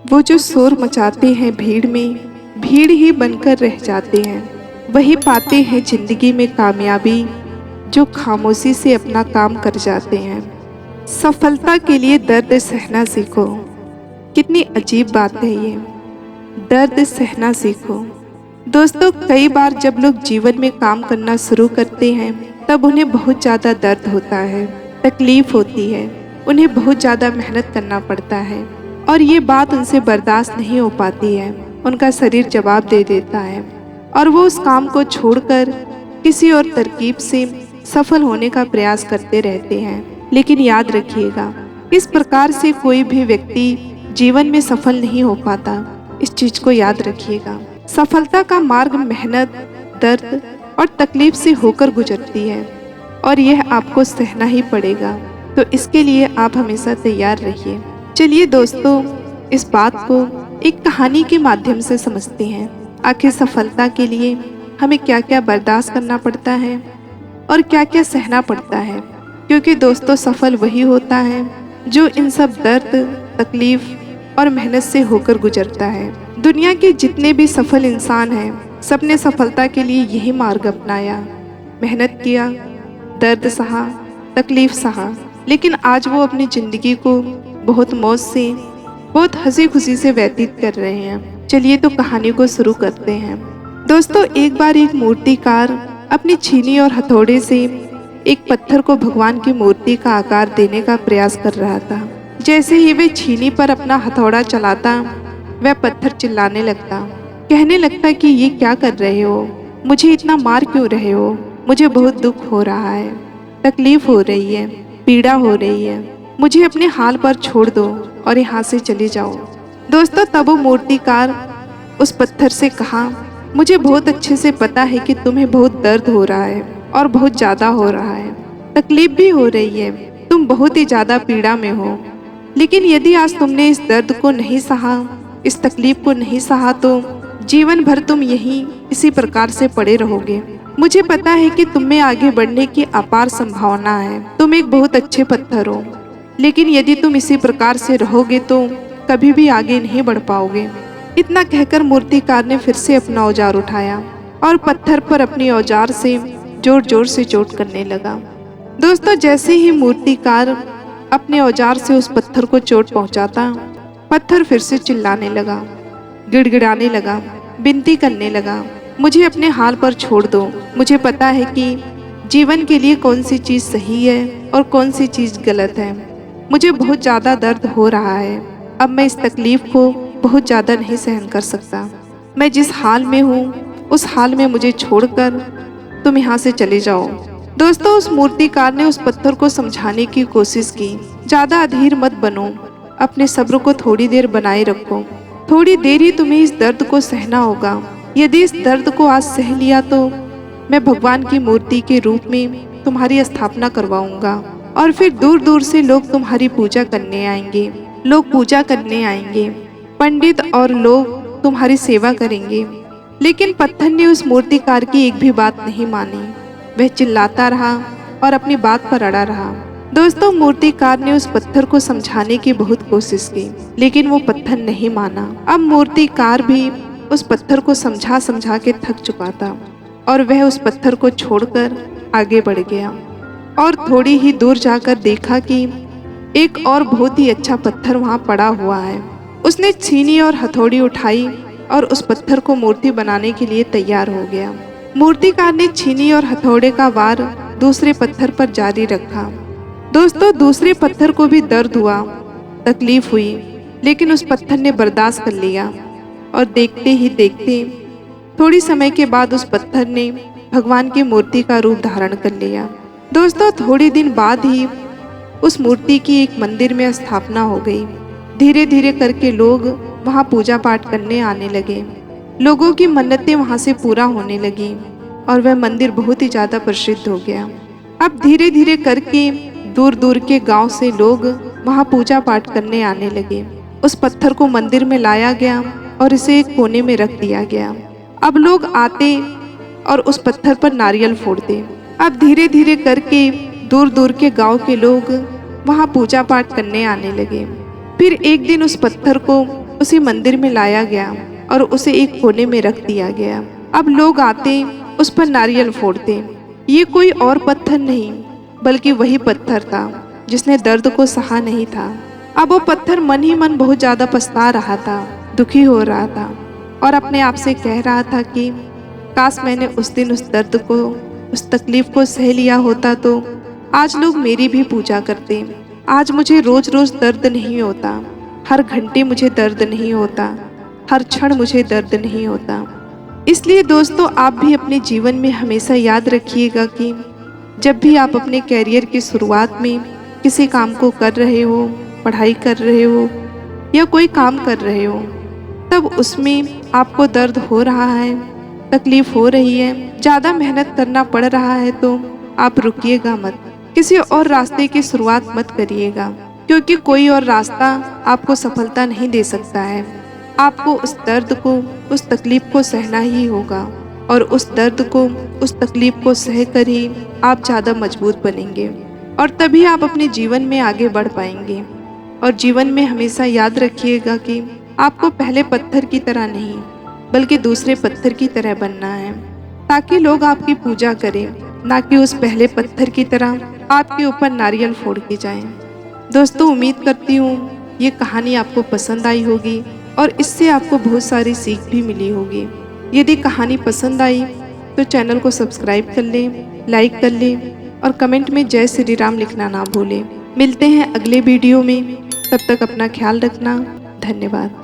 वो जो शोर मचाते हैं भीड़ में, भीड़ ही बनकर रह जाते हैं। वही पाते हैं जिंदगी में कामयाबी, जो खामोशी से अपना काम कर जाते हैं। सफलता के लिए दर्द सहना सीखो। कितनी अजीब बात है ये, दर्द सहना सीखो। दोस्तों, कई बार जब लोग जीवन में काम करना शुरू करते हैं तब उन्हें बहुत ज़्यादा दर्द होता है, तकलीफ होती है, उन्हें बहुत ज़्यादा मेहनत करना पड़ता है और ये बात उनसे बर्दाश्त नहीं हो पाती है। उनका शरीर जवाब दे देता है और वो उस काम को छोड़कर किसी और तरकीब से सफल होने का प्रयास करते रहते हैं। लेकिन याद रखिएगा, इस प्रकार से कोई भी व्यक्ति जीवन में सफल नहीं हो पाता। इस चीज को याद रखिएगा। सफलता का मार्ग मेहनत, दर्द और तकलीफ से होकर गुजरती है और यह आपको सहना ही पड़ेगा। तो इसके लिए आप हमेशा तैयार रहिए। चलिए दोस्तों, इस बात को एक कहानी के माध्यम से समझते हैं। आखिर सफलता के लिए हमें क्या क्या बर्दाश्त करना पड़ता है और क्या क्या सहना पड़ता है। क्योंकि दोस्तों, सफल वही होता है जो इन सब दर्द, तकलीफ और मेहनत से होकर गुजरता है। दुनिया के जितने भी सफल इंसान हैं, सबने सफलता के लिए यही मार्ग अपनाया, मेहनत किया, दर्द सहा, तकलीफ सहा, लेकिन आज वो अपनी जिंदगी को बहुत मौज से, बहुत हंसी खुशी से व्यतीत कर रहे हैं। चलिए तो कहानी को शुरू करते हैं। दोस्तों, एक बार एक मूर्तिकार अपनी छीनी और हथौड़े से एक पत्थर को भगवान की मूर्ति का आकार देने का प्रयास कर रहा था। जैसे ही वे छीनी पर अपना हथौड़ा चलाता, वह पत्थर चिल्लाने लगता, कहने लगता कि ये क्या कर रहे हो, मुझे इतना मार क्यों रहे हो, मुझे बहुत दुख हो रहा है, तकलीफ हो रही है, पीड़ा हो रही है, मुझे अपने हाल पर छोड़ दो और यहाँ से चले जाओ। दोस्तों, तब वो मूर्तिकार उस पत्थर से कहा, मुझे बहुत अच्छे से पता है कि तुम्हें बहुत दर्द हो रहा है और बहुत ज़्यादा हो रहा है, तकलीफ भी हो रही है, तुम बहुत ही ज़्यादा पीड़ा में हो। लेकिन यदि आज तुमने इस दर्द को नहीं सहा, इस तकलीफ को नहीं सहा, तो जीवन भर तुम यहीं इसी प्रकार से पड़े रहोगे। मुझे पता है कि तुम में आगे बढ़ने की अपार संभावना है, तुम एक बहुत अच्छे पत्थर हो, लेकिन यदि तुम इसी प्रकार से रहोगे तो कभी भी आगे नहीं बढ़ पाओगे। इतना कहकर मूर्तिकार ने फिर से अपना औजार उठाया और पत्थर पर अपनी औजार से जोर जोर से चोट करने लगा। दोस्तों, जैसे ही मूर्तिकार अपने औजार से उस पत्थर को चोट पहुंचाता, पत्थर फिर से चिल्लाने लगा, गिड़गिड़ाने लगा, विनती करने लगा, मुझे अपने हाल पर छोड़ दो। मुझे पता है कि जीवन के लिए कौन सी चीज़ सही है और कौन सी चीज़ गलत है। मुझे बहुत ज़्यादा दर्द हो रहा है, अब मैं इस तकलीफ को बहुत ज़्यादा नहीं सहन कर सकता। मैं जिस हाल में हूँ उस हाल में मुझे छोड़कर तुम यहाँ से चले जाओ। दोस्तों, उस मूर्तिकार ने उस पत्थर को समझाने की कोशिश की, ज़्यादा अधीर मत बनो, अपने सब्र को थोड़ी देर बनाए रखो, थोड़ी देर ही तुम्हें इस दर्द को सहना होगा। यदि इस दर्द को आज सह लिया तो मैं भगवान की मूर्ति के रूप में तुम्हारी स्थापना करवाऊंगा और फिर दूर दूर से लोग तुम्हारी पूजा करने आएंगे, लोग पूजा करने आएंगे, पंडित और लोग तुम्हारी सेवा करेंगे। लेकिन पत्थर ने उस मूर्तिकार की एक भी बात नहीं मानी, वह चिल्लाता रहा और अपनी बात पर अड़ा रहा। दोस्तों, मूर्तिकार ने उस पत्थर को समझाने की बहुत कोशिश की, लेकिन वो पत्थर नहीं माना। अब मूर्तिकार भी उस पत्थर को समझा समझा के थक चुका था और वह उस पत्थर को छोड़कर आगे बढ़ गया और थोड़ी ही दूर जाकर देखा कि एक और बहुत ही अच्छा पत्थर वहाँ पड़ा हुआ है। उसने छीनी और हथौड़ी उठाई और उस पत्थर को मूर्ति बनाने के लिए तैयार हो गया। मूर्तिकार ने छीनी और हथौड़े का वार दूसरे पत्थर पर जारी रखा। दोस्तों, दूसरे पत्थर को भी दर्द हुआ, तकलीफ हुई, लेकिन उस पत्थर ने बर्दाश्त कर लिया और देखते ही देखते थोड़ी समय के बाद उस पत्थर ने भगवान की मूर्ति का रूप धारण कर लिया। दोस्तों, थोड़ी दिन बाद ही उस मूर्ति की एक मंदिर में स्थापना हो गई। धीरे धीरे करके लोग वहाँ पूजा पाठ करने आने लगे, लोगों की मन्नतें वहाँ से पूरा होने लगी और वह मंदिर बहुत ही ज़्यादा प्रसिद्ध हो गया। अब धीरे धीरे करके दूर दूर के गांव से लोग वहाँ पूजा पाठ करने आने लगे। उस पत्थर को मंदिर में लाया गया और इसे एक कोने में रख दिया गया। अब लोग आते और उस पत्थर पर नारियल फोड़ते। अब धीरे धीरे करके दूर दूर के गांव के लोग वहाँ पूजा पाठ करने आने लगे। फिर एक दिन उस पत्थर को उसी मंदिर में लाया गया और उसे एक कोने में रख दिया गया। अब लोग आते, उस पर नारियल फोड़ते। ये कोई और पत्थर नहीं बल्कि वही पत्थर था जिसने दर्द को सहा नहीं था। अब वो पत्थर मन ही मन बहुत ज्यादा पछता रहा था, दुखी हो रहा था और अपने आप से कह रहा था कि काश मैंने उस दिन उस दर्द को, उस तकलीफ को सह लिया होता तो आज लोग मेरी भी पूजा करते। आज मुझे रोज रोज दर्द नहीं होता, हर घंटे मुझे दर्द नहीं होता, हर क्षण मुझे दर्द नहीं होता। इसलिए दोस्तों, आप भी अपने जीवन में हमेशा याद रखिएगा कि जब भी आप अपने कैरियर की शुरुआत में किसी काम को कर रहे हो, पढ़ाई कर रहे हो या कोई काम कर रहे हो, तब उसमें आपको दर्द हो रहा है, तकलीफ हो रही है, ज़्यादा मेहनत करना पड़ रहा है, तो आप रुकिएगा मत, किसी और रास्ते की शुरुआत मत करिएगा, क्योंकि कोई और रास्ता आपको सफलता नहीं दे सकता है। आपको उस दर्द को, उस तकलीफ को सहना ही होगा और उस दर्द को, उस तकलीफ को सह कर ही आप ज़्यादा मजबूत बनेंगे और तभी आप अपने जीवन में आगे बढ़ पाएंगे। और जीवन में हमेशा याद रखिएगा कि आपको पहले पत्थर की तरह नहीं बल्कि दूसरे पत्थर की तरह बनना है, ताकि लोग आपकी पूजा करें, ना कि उस पहले पत्थर की तरह आपके ऊपर नारियल फोड़ के जाएं। दोस्तों, उम्मीद करती हूँ ये कहानी आपको पसंद आई होगी और इससे आपको बहुत सारी सीख भी मिली होगी। यदि कहानी पसंद आई तो चैनल को सब्सक्राइब कर लें, लाइक कर लें और कमेंट में जय श्री राम लिखना ना भूलें। मिलते हैं अगले वीडियो में, तब तक अपना ख्याल रखना। धन्यवाद।